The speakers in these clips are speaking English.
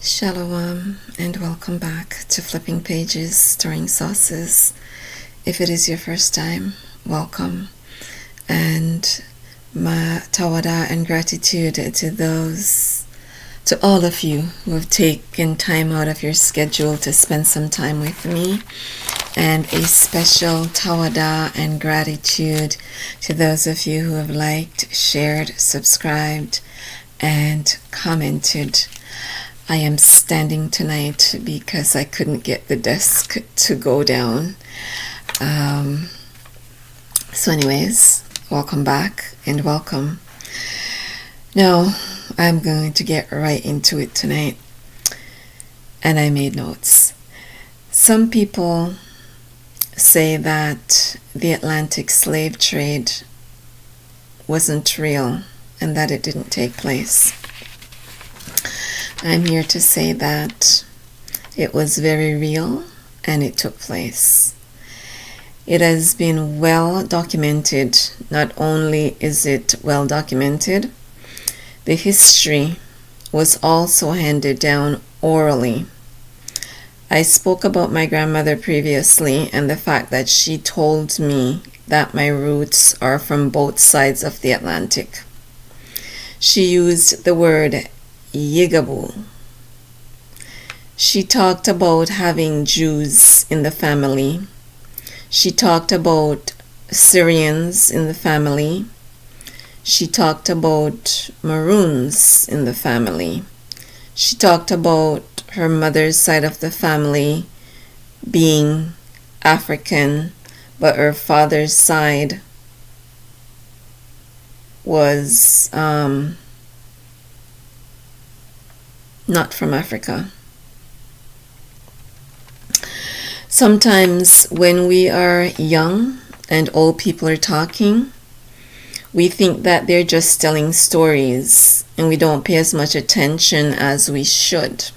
Shalom and welcome back to Flipping Pages, Stirring Sauces. If it is your first time, welcome. And my tawada and gratitude to all of you who have taken time out of your schedule to spend some time with me. And a special tawada and gratitude to those of you who have liked, shared, subscribed, and commented. I am standing tonight because I couldn't get the desk to go down. So anyways, welcome back and welcome. Now, I'm going to get right into it tonight. And I made notes. Some people say that the Atlantic slave trade wasn't real and that it didn't take place. I'm here to say that it was very real and it took place. It has been well documented. Not only is it well documented, the history was also handed down orally. I spoke about my grandmother previously and the fact that she told me that my roots are from both sides of the Atlantic. She used the word Yigaboo. She talked about having Jews in the family. She talked about Syrians in the family. She talked about Maroons in the family. She talked about her mother's side of the family being African, but her father's side was not from Africa. Sometimes when we are young and old people are talking, we think that they're just telling stories and we don't pay as much attention as we should.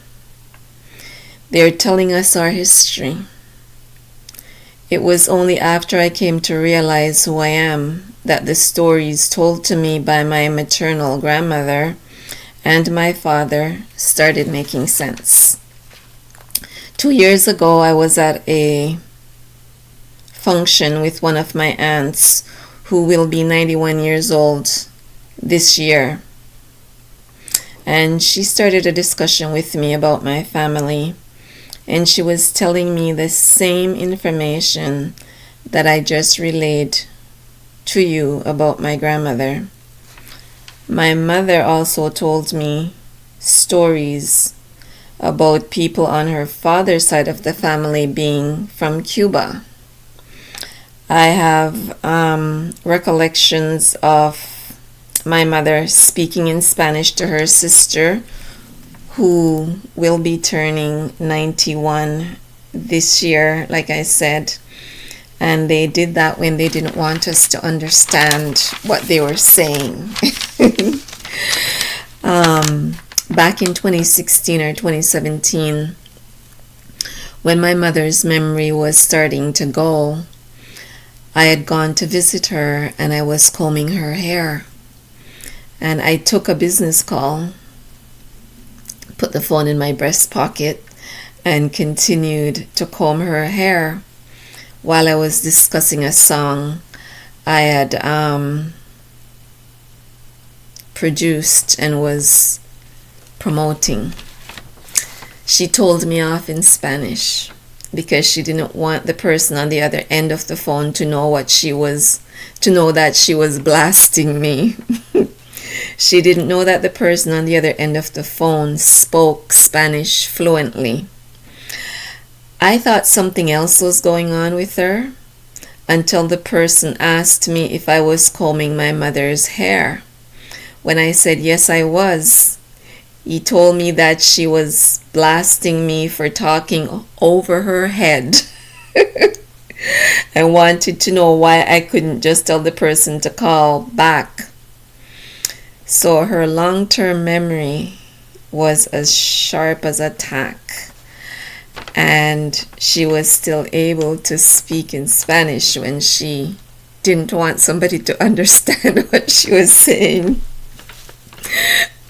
They're telling us our history. It was only after I came to realize who I am that the stories told to me by my maternal grandmother and my father started making sense. 2 years ago, I was at a function with one of my aunts who will be 91 years old this year. And she started a discussion with me about my family. And she was telling me the same information that I just relayed to you about my grandmother. My mother also told me stories about people on her father's side of the family being from Cuba. I have recollections of my mother speaking in Spanish to her sister, who will be turning 91 this year, like I said. And they did that when they didn't want us to understand what they were saying. Back in 2016 or 2017, when my mother's memory was starting to go, I had gone to visit her and I was combing her hair. And I took a business call, put the phone in my breast pocket, and continued to comb her hair while I was discussing a song I had produced and was promoting. She told me off in Spanish because she didn't want the person on the other end of the phone to know that she was blasting me. She didn't know that the person on the other end of the phone spoke Spanish fluently. I thought something else was going on with her until the person asked me if I was combing my mother's hair. When I said yes, I was, he told me that she was blasting me for talking over her head. I wanted to know why I couldn't just tell the person to call back. So her long-term memory was as sharp as a tack. And she was still able to speak in Spanish when she didn't want somebody to understand what she was saying.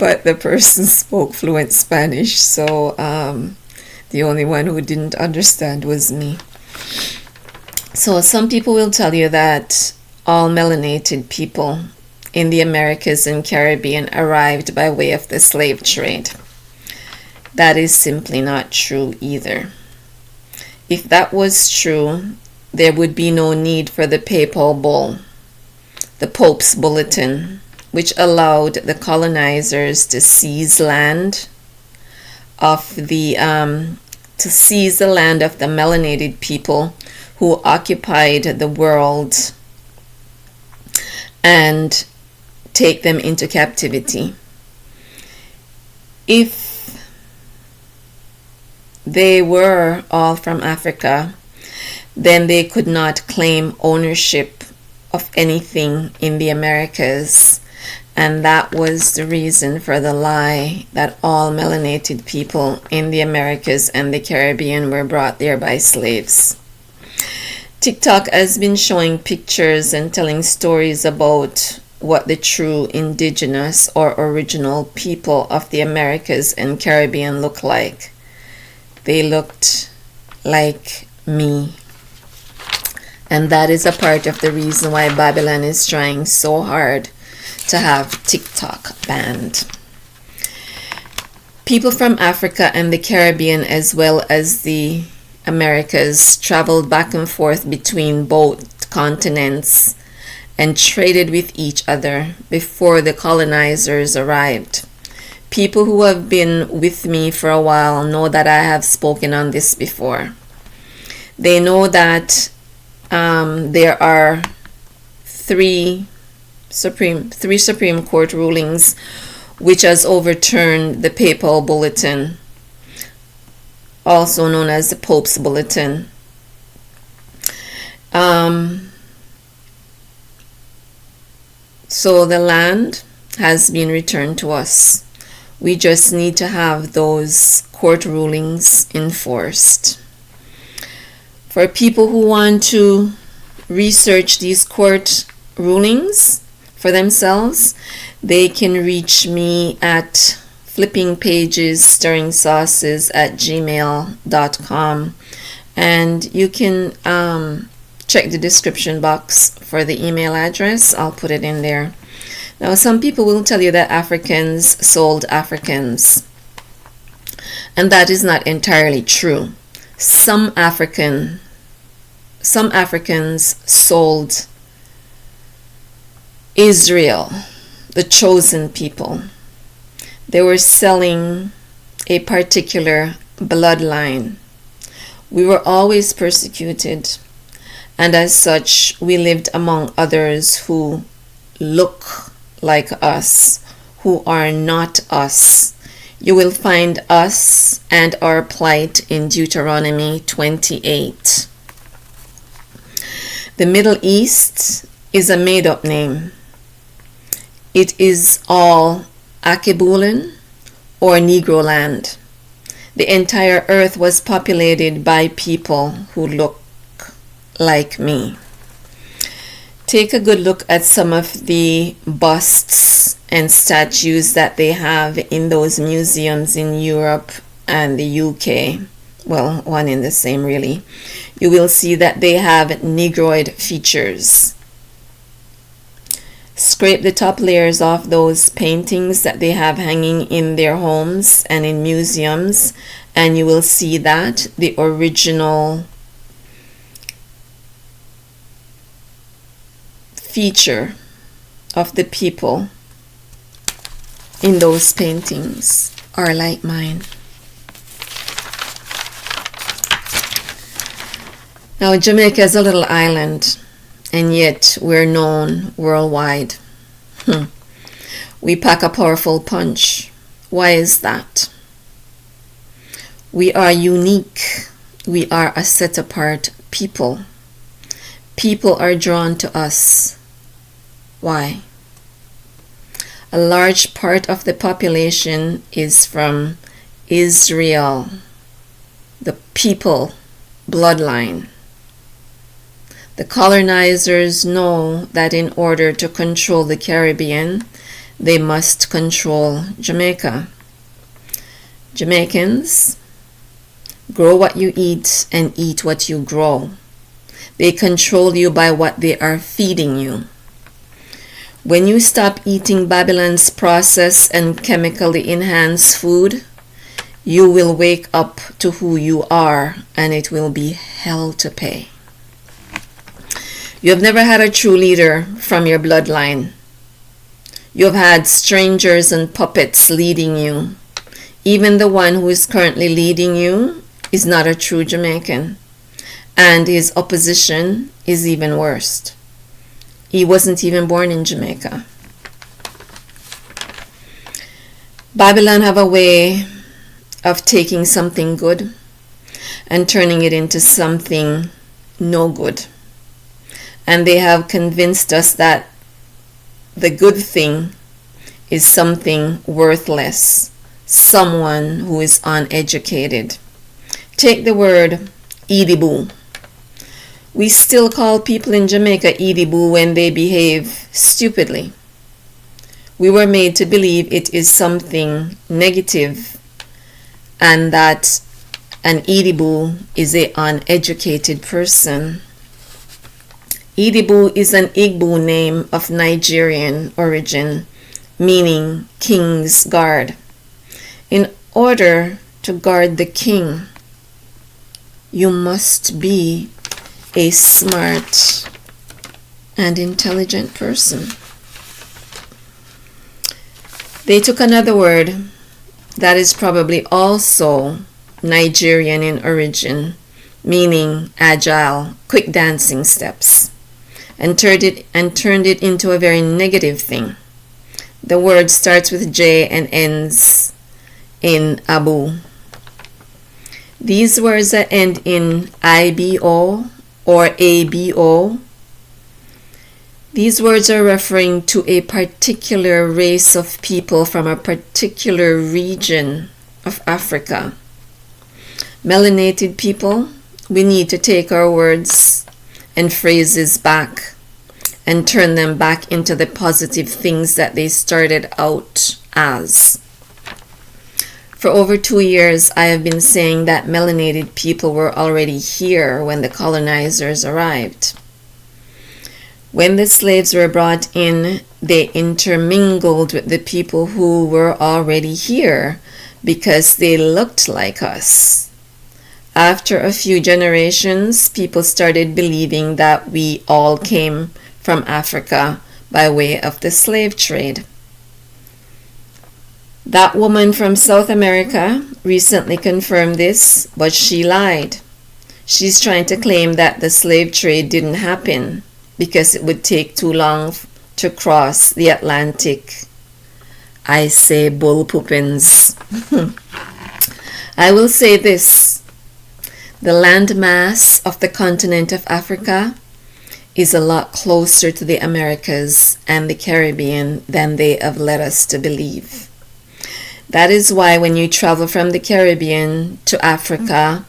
but the person spoke fluent Spanish, so the only one who didn't understand was me. So some people will tell you that all melanated people in the Americas and Caribbean arrived by way of the slave trade. That is simply not true either. If that was true, there would be no need for the papal bull, the Pope's bulletin, which allowed the colonizers to seize land of the melanated people who occupied the world and take them into captivity. If they were all from Africa, then they could not claim ownership of anything in the Americas. And that was the reason for the lie that all melanated people in the Americas and the Caribbean were brought there by slaves. TikTok has been showing pictures and telling stories about what the true indigenous or original people of the Americas and Caribbean look like. They looked like me. And that is a part of the reason why Babylon is trying so hard to have TikTok banned. People from Africa and the Caribbean, as well as the Americas, traveled back and forth between both continents and traded with each other before the colonizers arrived. People who have been with me for a while know that I have spoken on this before. They know that there are three Supreme Court rulings which has overturned the papal bulletin, also known as the Pope's bulletin. So the land has been returned to us. We just need to have those court rulings enforced. For people who want to research these court rulings for themselves, they can reach me at flippingpagesstirringsauces@gmail.com, and you can check the description box for the email address. I'll put it in there. Now, some people will tell you that Africans sold Africans, and that is not entirely true. Some Africans sold Israel, the chosen people. They were selling a particular bloodline. We were always persecuted, and as such, we lived among others who look like us, who are not us. You will find us and our plight in Deuteronomy 28. The Middle East is a made-up name. It is all Akebulan or Negro land. The entire earth was populated by people who look like me. Take a good look at some of the busts and statues that they have in those museums in Europe and the UK. Well, one in the same really. You will see that they have Negroid features. Scrape the top layers off those paintings that they have hanging in their homes and in museums, and you will see that the original feature of the people in those paintings are like mine. Now, Jamaica is a little island, and yet we're known worldwide. We pack a powerful punch. Why is that? We are unique. We are a set-apart people. People are drawn to us. Why? A large part of the population is from Israel, the people bloodline. The colonizers know that in order to control the Caribbean, they must control Jamaica. Jamaicans, grow what you eat and eat what you grow. They control you by what they are feeding you. When you stop eating Babylon's processed and chemically enhanced food, you will wake up to who you are, and it will be hell to pay. You have never had a true leader from your bloodline. You have had strangers and puppets leading you. Even the one who is currently leading you is not a true Jamaican, and his opposition is even worse. He wasn't even born in Jamaica. Babylon have a way of taking something good and turning it into something no good. And they have convinced us that the good thing is something worthless, someone who is uneducated. Take the word Idiboo. We still call people in Jamaica Idiboo when they behave stupidly. We were made to believe it is something negative and that an Idiboo is an uneducated person. Idiboo is an Igbo name of Nigerian origin, meaning king's guard. In order to guard the king, you must be a smart and intelligent person. They took another word that is probably also Nigerian in origin, meaning agile, quick dancing steps, and turned it into a very negative thing. The word starts with J and ends in Abu. These words that end in IBO or ABO, these words are referring to a particular race of people from a particular region of Africa. Melanated people, we need to take our words and phrases back and turn them back into the positive things that they started out as. For over 2 years, I have been saying that melanated people were already here when the colonizers arrived. When the slaves were brought in, they intermingled with the people who were already here because they looked like us. After a few generations, people started believing that we all came from Africa by way of the slave trade. That woman from South America recently confirmed this, but she lied. She's trying to claim that the slave trade didn't happen because it would take too long to cross the Atlantic. I say bull poopins. I will say this. The landmass of the continent of Africa is a lot closer to the Americas and the Caribbean than they have led us to believe. That is why when you travel from the Caribbean to Africa,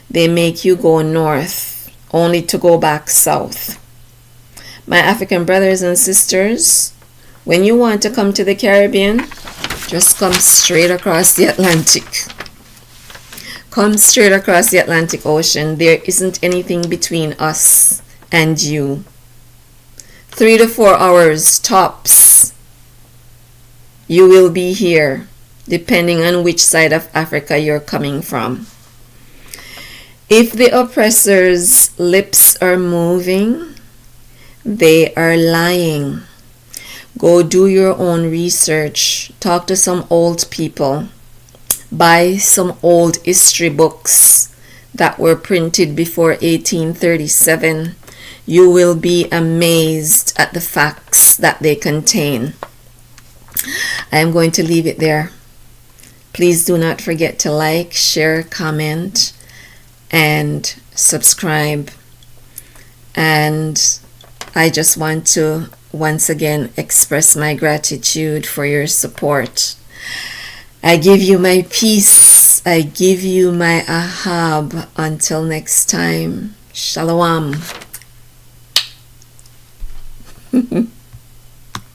they make you go north, only to go back south. My African brothers and sisters, when you want to come to the Caribbean, just come straight across the Atlantic. Come straight across the Atlantic Ocean. There isn't anything between us and you. 3 to 4 hours tops. You will be here, depending on which side of Africa you're coming from. If the oppressor's lips are moving, they are lying. Go do your own research. Talk to some old people. Buy some old history books that were printed before 1837. You will be amazed at the facts that they contain. I am going to leave it there. Please do not forget to like, share, comment, and subscribe. And I just want to once again express my gratitude for your support. I give you my peace. I give you my ahab. Until next time. Shalom.